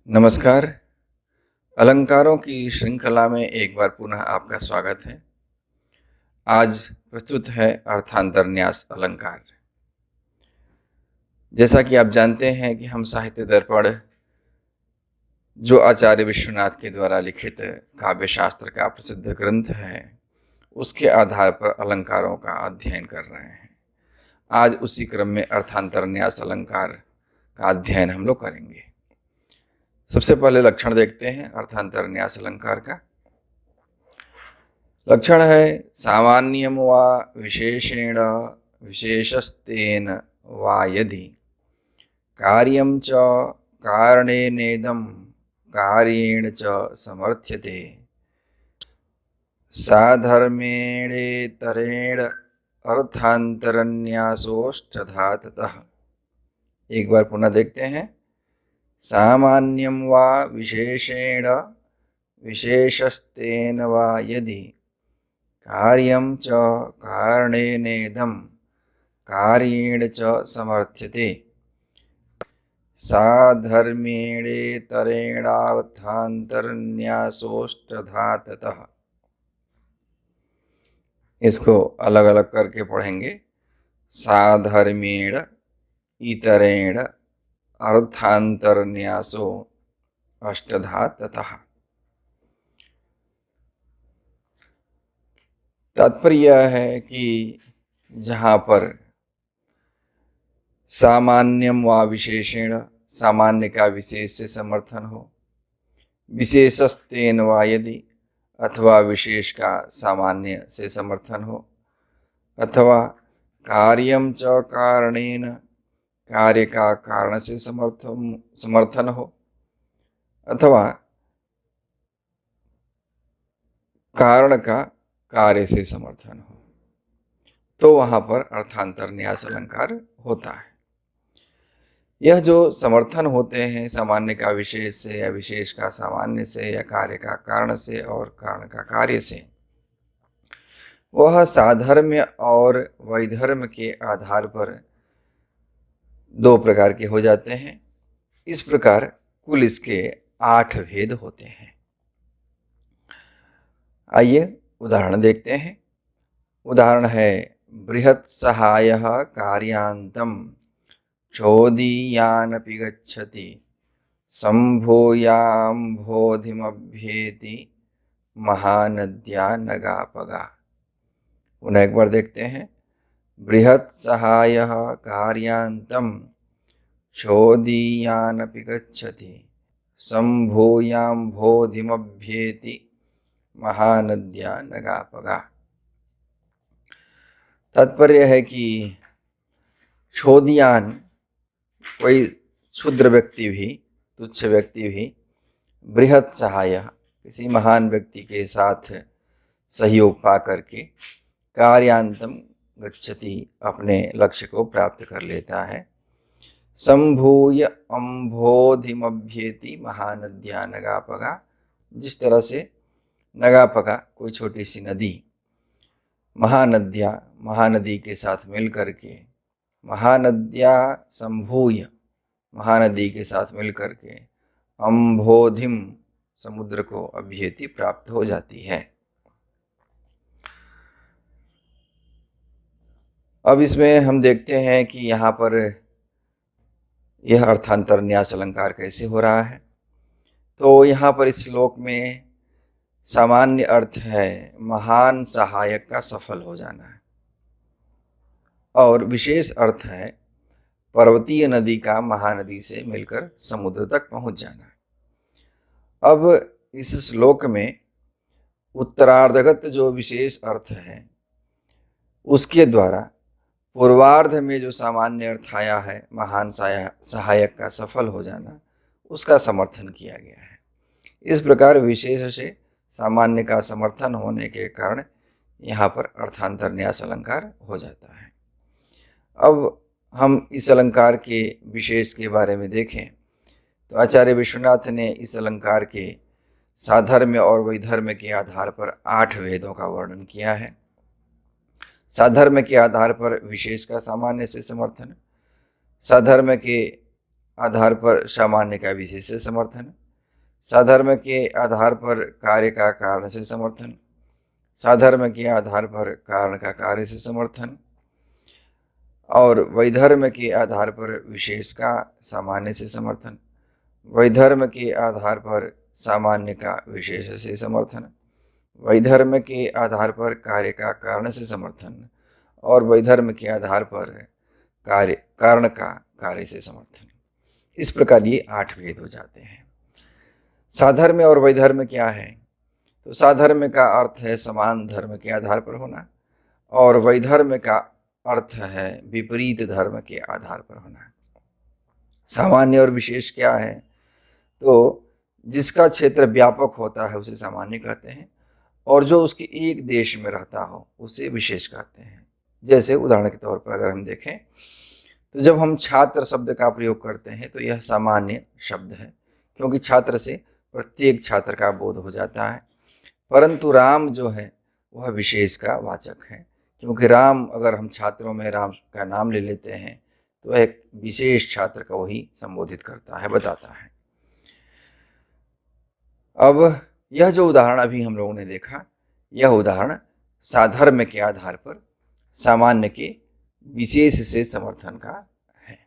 नमस्कार। अलंकारों की श्रृंखला में एक बार पुनः आपका स्वागत है। आज प्रस्तुत है अर्थांतर न्यास अलंकार। जैसा कि आप जानते हैं कि हम साहित्य दर्पण, जो आचार्य विश्वनाथ के द्वारा लिखित काव्य शास्त्र का प्रसिद्ध ग्रंथ है, उसके आधार पर अलंकारों का अध्ययन कर रहे हैं। आज उसी क्रम में अर्थांतर न्यास अलंकार का अध्ययन हम लोग करेंगे। सबसे पहले लक्षण देखते हैं अर्थांतर न्यास अलंकार का। लक्षण है सामान्यम वा विशेषेण विशेषस्तेन वा यदि कार्यं च कारणेनेदं कार्येण च समर्थ्यते साधर्मेणेतरेण अर्थांतरन्यासोष्टधा ततः। एक बार पुनः देखते हैं। सामान्यम वा विशेषेण विशेषस्तेन वा यदि कार्यं च कारणेनेदं कार्येण च समर्थ्यते साधर्मेणेतरेणार्थांतरन्यासोष्टधा ततः। इसको अलग अलग करके पढ़ेंगे। साधर्मेण इतरेण अर्थांतरन्यासो अष्टधा ततः। तात्पर्य है कि जहाँ पर सामान्यम वा विशेषेण, सामान्य का विशेष से समर्थन हो, विशेषस्तेन वा यदि, अथवा विशेष का सामान्य से समर्थन हो, अथवा कार्यम च कारणेन, कार्य का कारण से समर्थन हो, अथवा कारण का कार्य से समर्थन हो, तो वहां पर अर्थांतर न्यास अलंकार होता है। यह जो समर्थन होते हैं सामान्य का विशेष से या विशेष का सामान्य से या कार्य का कारण से और कारण का कार्य से, वह साधर्म्य और वैधर्म के आधार पर दो प्रकार के हो जाते हैं। इस प्रकार कुल इसके 8 भेद होते हैं। आइए उदाहरण देखते हैं। उदाहरण है बृहत् सहायः कार्यान्तं चोदीयानपि गच्छति संभूयाम्भोधिमभ्येति महानद्या नगापगा। पुनः एक बार देखते हैं। बृहत् सहायः कार्यान्तं चोदीयानपि गच्छति संभूयाम्भोधिमभ्येति महानद्या नगापगा। तात्पर्य है कि छोदियान, कोई क्षुद्र व्यक्ति भी, तुच्छ व्यक्ति भी, बृहत् सहाय, किसी महान व्यक्ति के साथ सहयोग पा करके कार्यांतम गच्छति, अपने लक्ष्य को प्राप्त कर लेता है। संभूय अम्भोधिमभ्येति महानद्या नगापगा। जिस तरह से नगापगा कोई छोटी सी नदी, महानद्या महानदी के साथ मिल करके, महानद्या संभूय महानदी के साथ मिल करके अम्भोधिम समुद्र को अभ्येति प्राप्त हो जाती है। अब इसमें हम देखते हैं कि यहाँ पर यह अर्थांतर न्यास अलंकार कैसे हो रहा है। तो यहाँ पर इस श्लोक में सामान्य अर्थ है महान सहायक का सफल हो जाना है, और विशेष अर्थ है पर्वतीय नदी का महानदी से मिलकर समुद्र तक पहुंच जाना। अब इस श्लोक में उत्तरार्धगत जो विशेष अर्थ है, उसके द्वारा पूर्वार्ध में जो सामान्य अर्थ आया है महान सहायक का सफल हो जाना, उसका समर्थन किया गया है। इस प्रकार विशेष से सामान्य का समर्थन होने के कारण यहाँ पर अर्थांतर न्यास अलंकार हो जाता है। अब हम इस अलंकार के विशेष के बारे में देखें तो आचार्य विश्वनाथ ने इस अलंकार के साधर्म्य और वैधर्म्य के आधार पर 8 भेदों का वर्णन किया है। साधर्म्य के आधार पर विशेष का सामान्य से समर्थन, साधर्म्य के आधार पर सामान्य का विशेष से समर्थन, साधर्म के आधार पर कार्य का कारण से समर्थन, साधर्म के आधार पर कारण का कार्य से समर्थन, और वैधर्म के आधार पर विशेष का सामान्य से समर्थन, वैधर्म के आधार पर सामान्य का विशेष से समर्थन, वैधर्म के आधार पर कार्य का कारण से समर्थन, और वैधर्म के आधार पर कारण का कार्य से समर्थन। इस प्रकार ये 8 भेद हो जाते हैं। साधर्म और वैधर्म क्या है? तो साधर्म का अर्थ है समान धर्म के आधार पर होना, और वैधर्म का अर्थ है विपरीत धर्म के आधार पर होना। सामान्य और विशेष क्या है? तो जिसका क्षेत्र व्यापक होता है उसे सामान्य कहते हैं, और जो उसके एक देश में रहता हो उसे विशेष कहते हैं। जैसे उदाहरण के तौर पर अगर हम देखें तो जब हम छात्र शब्द का प्रयोग करते हैं तो यह सामान्य शब्द है, क्योंकि छात्र से प्रत्येक छात्र का बोध हो जाता है। परंतु राम जो है वह विशेष का वाचक है, क्योंकि राम अगर हम छात्रों में राम का नाम ले लेते हैं तो वह एक विशेष छात्र को ही संबोधित करता है, बताता है। अब यह जो उदाहरण अभी हम लोगों ने देखा, यह उदाहरण साधर्म के आधार पर सामान्य के विशेष से समर्थन का है।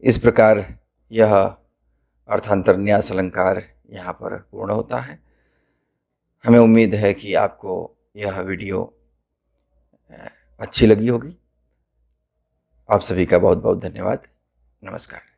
इस प्रकार यह अर्थांतर न्यास अलंकार यहाँ पर पूर्ण होता है। हमें उम्मीद है कि आपको यह वीडियो अच्छी लगी होगी। आप सभी का बहुत बहुत धन्यवाद। नमस्कार।